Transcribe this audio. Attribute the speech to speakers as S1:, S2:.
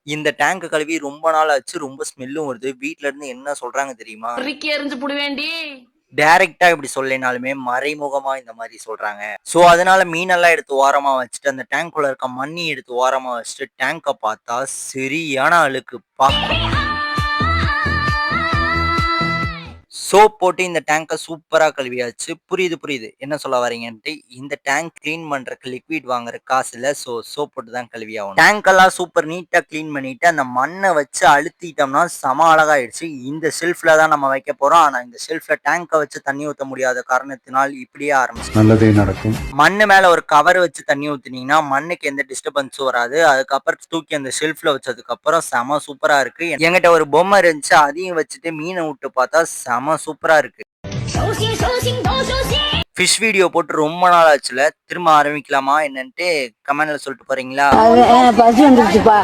S1: இந்த டேங்க் கழுவி ரொம்ப நாள் ஆச்சு. ரொம்ப ஸ்மெல்லும் வருது. வீட்ல இருந்து என்ன சொல்றாங்க தெரியுமா?
S2: பொறுக்கி எறிஞ்சு புடுவேண்டி.
S1: டைரக்ட்டா இப்படி சொல்லலைனாலுமே மறைமுகமா இந்த மாரி சொல்றாங்க. சோ, அதனால மீனெல்லாம் எடுத்து ஓரமா வச்சுட்டு, அந்த டேங்க்குள்ள இருக்க மண்ணி எடுத்து ஓரமா வச்சுட்டு, டேங்க பார்த்தா சரியான அழுக்குப்பா! சோப் போட்டு இந்த டேங்க சூப்பரா கழுவியாச்சு. புரியுது, புரியுது. என்ன சொல்ல வரீங்கன்ட்டு. இந்த டேங்க் கிளீன் பண்றக்கு லிக்விட் வாங்குற காசு இல்ல. சோ, சோப் போட்டு தான் கழுவி ஆகணும். டேங்க் எல்லாம் சூப்பர் நீட்டா கிளீன் பண்ணிட்டு, அந்த மண்ண வச்சு அழுத்திட்டோம்னா செம அழகாயிடுச்சு. இந்த ஷெல்ஃப்ல தான் நம்ம வைக்க போறோம். ஆனா இந்த ஷெல்ஃப்ல டேங்க வச்சு தண்ணி ஊத்த முடியாத காரணத்தினால் இப்படியே ஆரம்பிச்சு.
S3: நல்லதே நடக்கும்.
S1: மண்ணு மேல ஒரு கவர் வச்சு தண்ணி ஊத்துனீங்கன்னா, மண்ணுக்கு எந்த டிஸ்டர்பன்ஸும் வராது. அதுக்கப்புறம் தூக்கி அந்த ஷெல்ஃப்ல வச்சதுக்கப்புறம் செம சூப்பரா இருக்கு. என்கிட்ட ஒரு பொம்மை இருந்துச்சு. அதையும் வச்சுட்டு மீன வுட்டு பார்த்தா செம சூப்பரா இருக்கு. ஃபிஷ் வீடியோ போட்டு ரொம்ப நாள் ஆச்சுல. திரும்ப ஆரம்பிக்கலாமா என்னன்ட்டு கமெண்ட்ல சொல்லிட்டு போறீங்களா?
S4: பசி வந்துருச்சுப்பா.